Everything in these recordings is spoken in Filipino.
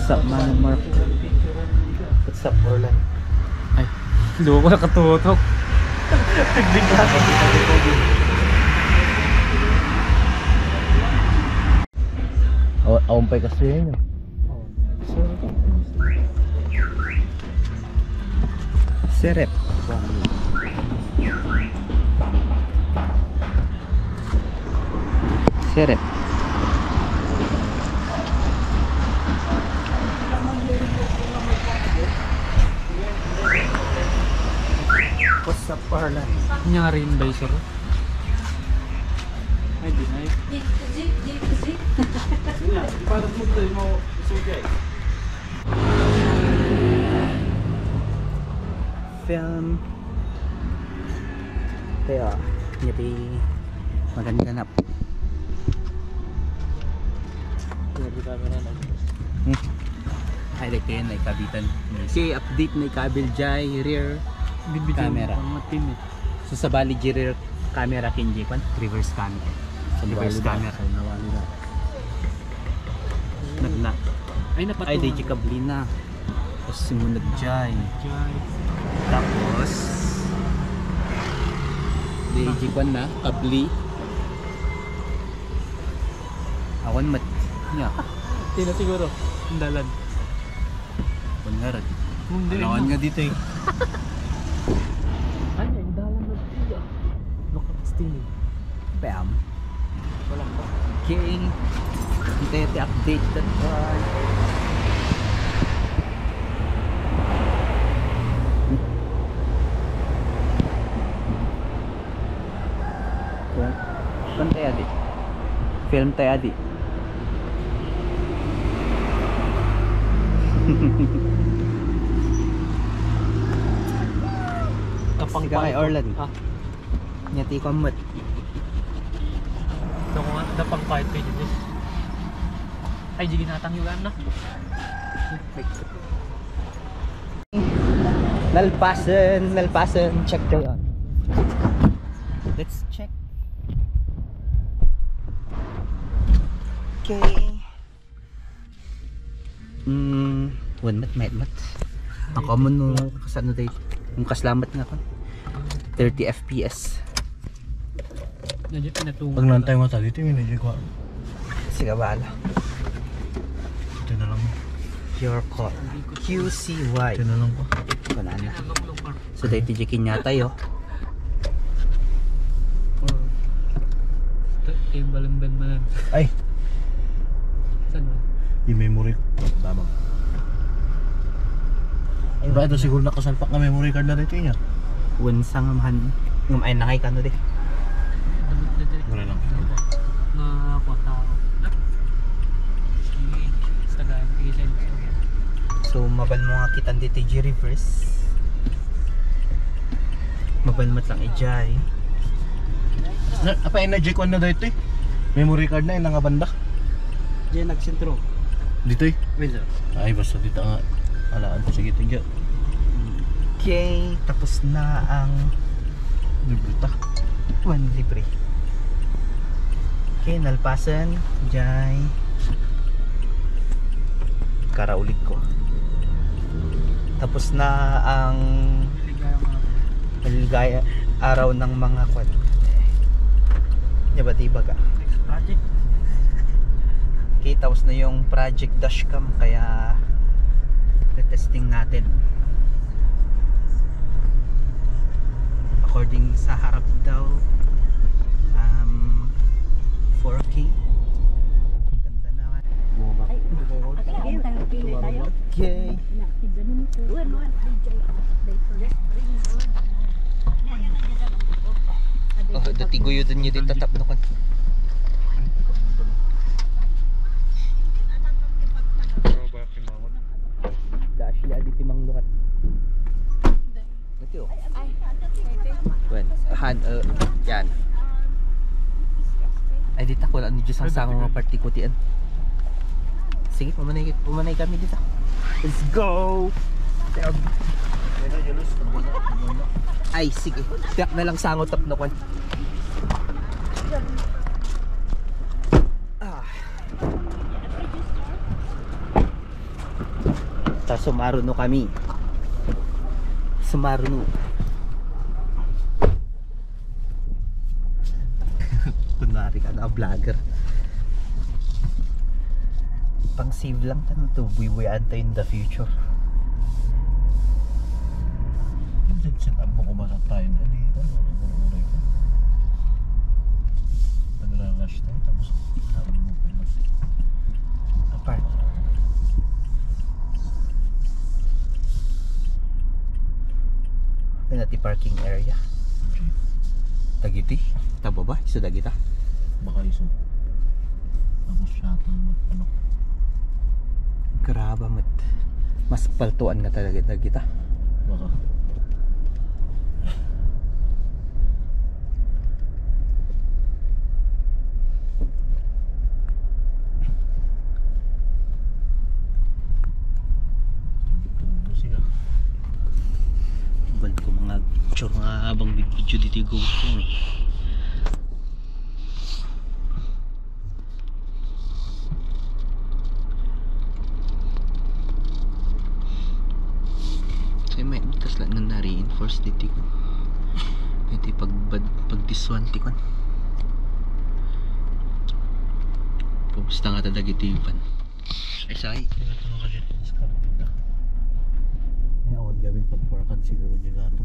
What's up, Manong Mark? What's up, Orlan? Ay, luwa ko nakatutok. Bigla ka. Awampay kasi yun yun. Serep. Serep. What's up, Orlan? Nangyari yun ba sir? Ay, di na yun. Film. Kaya, nyapi maganda na. Ay, like yun, ay kabitan. Okay, update na ikabil jay, rear camera. So sa bali rear camera kinji kwan, reverse camera. Reverse camera. Nagna. Ay, napatuwa. Ay, di kabli na. Tapos sumunod jay. Tapos di kwan na, kabli. Awan mat. Nya. Hindi na siguro. Ang dalan. Pungarad. Hindi. Alawan nga dito eh. Ay, ang dalan na dito. Nakakasting. Bam. Walang pa. Okay. Hintay update that one. Kan tayo di? Film tayo di? Kapang Sige kay Orlan. Ah, Nyati ko mat. ito ko nga. Napang kahit pwede din. Ay, di ginatang yung na. Nalpasan, check the let's check. Okay. One mat. Ang common no kasano day. Yung kaslamat nga ko. 30 FPS. Nandiyan pinatungo. Pag nantay mo dito, minigay ko. Sige bala. Ito na lang. Your call. QCY. Ito na lang ko. Wala na. So dahil tijikin niya tayo. Yung balamban man. Ay! Saan ba? Yung memory. Tama. Ba ito siguro nakasalpak na memory card na dito niya. Unsang man. Ay nangay ka no de. Wala lang. Na tao. Sige. Sa tagayan. Sige. So mabal mo nga kitan dito yung reverse. Mabal mat lang ijay. Apa energy ko na dito eh. Memory card na yung nga banda. Diyan nagsentro. Dito eh. Wait sir. Ay basta dito nga. Alaan ko sige ito dyan. Okay, tapos na ang Librita. libre. Okay, nalpasan jay. Karaulit ko. Tapos na ang maligaya araw ng mga kwan. Diba ka? Project. Okay, tapos na yung project dashcam kaya testing natin. According sa harap daw 4K. Ganda naman. Okay. Oh, dati guyo din nyo din tatap na kan. Dash li adi timang lukat. Dati oh. Wen, yan. Ay dito ko ano Diyos ang sango nga party ko tiyan. Sige, pumanay kami dito. Let's go! Ay, sige. Tiyak na lang sangot tap na kwan. Ta Sumaruno kami. Sumaruno. Kunwari ka na vlogger. Pang save lang tan to. Buy antay in the future. Set up mo kumasak tayo na dito. Uray ko. Naglalash tayo tapos sabi mo pa yun. Apart. Ay nati parking area. Okay. Dagiti. Tababa. Isa dagita. Baka iso. Tapos shuttle mo. Ano? Grabe mat. Mas paltuan nga talaga dagita. Baka. Ban ko mga picture nga habang video dito go ko eh. So may tas lang na reinforce dito ko. Ito pag diswanti ko. Pupusta nga talaga ito yung pan. Ay say. Ano kasi discarded na. May awan gawin pag-parkan siguro nyo na ito.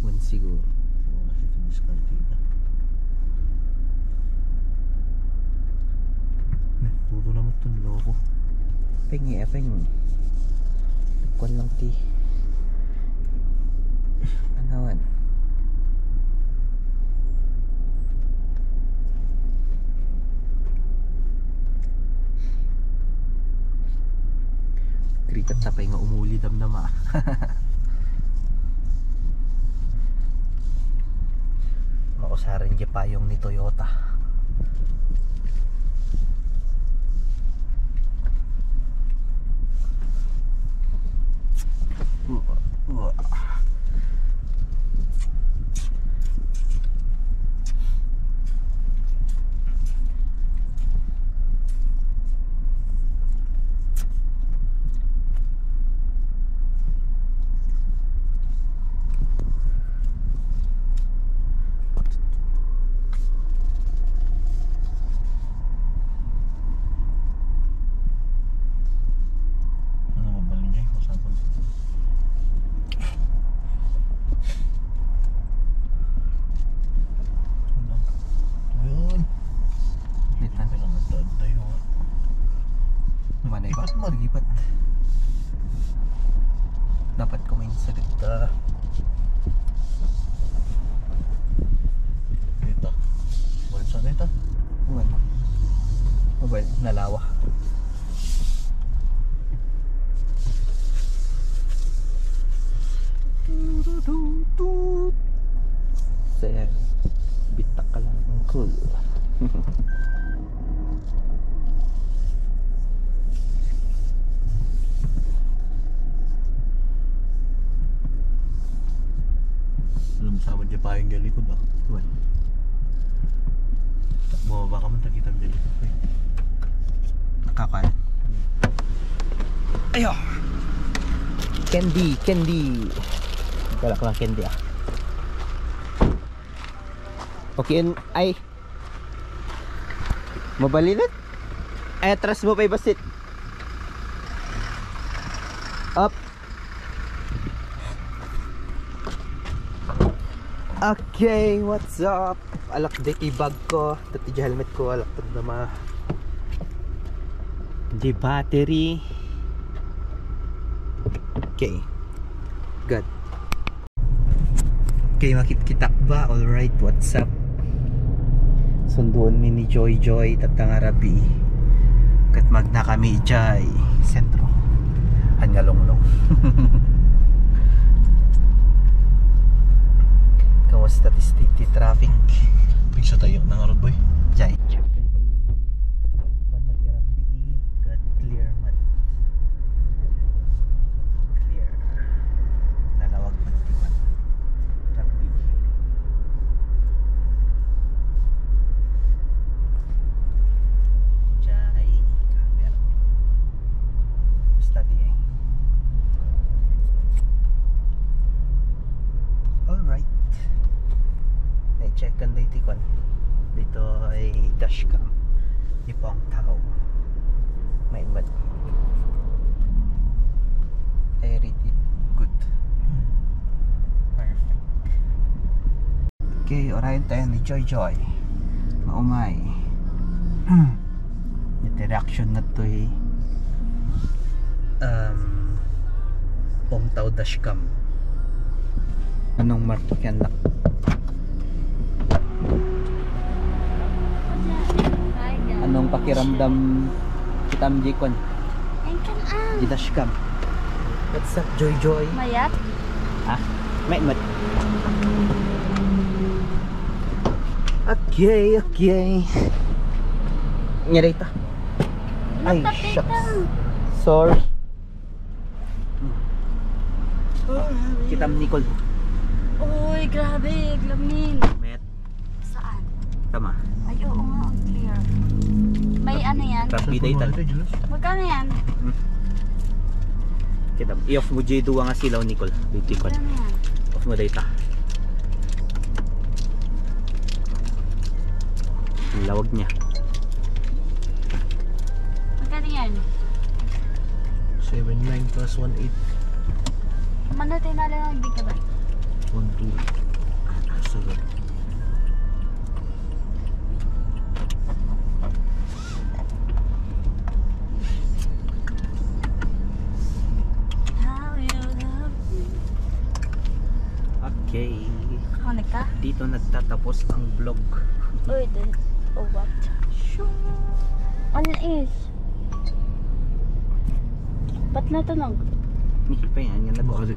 One siguro. Ano kasi ito discarded na. Tuto naman itong loko. Pengi apeng. Kwan lang ti. Anawan. Krikat tapay nga umuli damdama. Mausaran di payong ni Toyota. Ano mabalin niya? Usapan. Ayun. Litan. Kailangan nagdaan tayo. Manay ba? Lipat mo. Lipat. Dapat kumain sa ganda. Dito. Balik sa dito. Ano? Mobile, nalawa. Saya bitak ka lang ang cool. Alam sa amin niya pa yung galikod ah. Well, Bumaba ka man takita ang galikod ko eh. nakakal. Ayo. Candy, candy. Galak lang candy ah. Okay, ay. Mabalilit. Ay, atras mo pa ibasit. Up. Okay, what's up? Alak di bag ko. Dati helmet ko, alak na ma. Di battery. Okay. Good. Okay, makit-kitak ba? Alright, what's up? Sunduan mi ni Joy Joy tatang Arabi. Kat magna kami Jai sentro. Hangalonglong. Kamusta ti traffic? Pigsa tayo ng arod boy. Jai. Got clear mat. Clear. Nalawag mat diba? Rabi. Jai. Camera. Basta di eh. Okay, Orion tayo ni Joy Joy. Maumay. Interaction na to eh. Pongtao dashcam. Anong mark yan nak? Anong pakiramdam kitam jikon? Di dashcam. What's up Joy Joy? Mayat? Ah, may mat. Okay, okay. Nyari ito. Ay, shucks. Sorry. Kitam Nicole. Uy, grabe, glamin. Met. Saan? Tama. Ay, oo nga, ang clear. May ano yan? Rapida itan. Magkano yan? Kitam. I-off mo J2 nga silaw Nicole. Dito ko. Magkano yan? Off mo data. Ang lawag niya. Magkano yan? 7.9 plus 1.8. Manda tayo na lang ng ba? 1.2. 7. How you love me. Okay. Connect ka? Dito nagtatapos ang vlog. Uy, oh what? Ano is? Ba't natunog? Hindi pa yan. Yan nag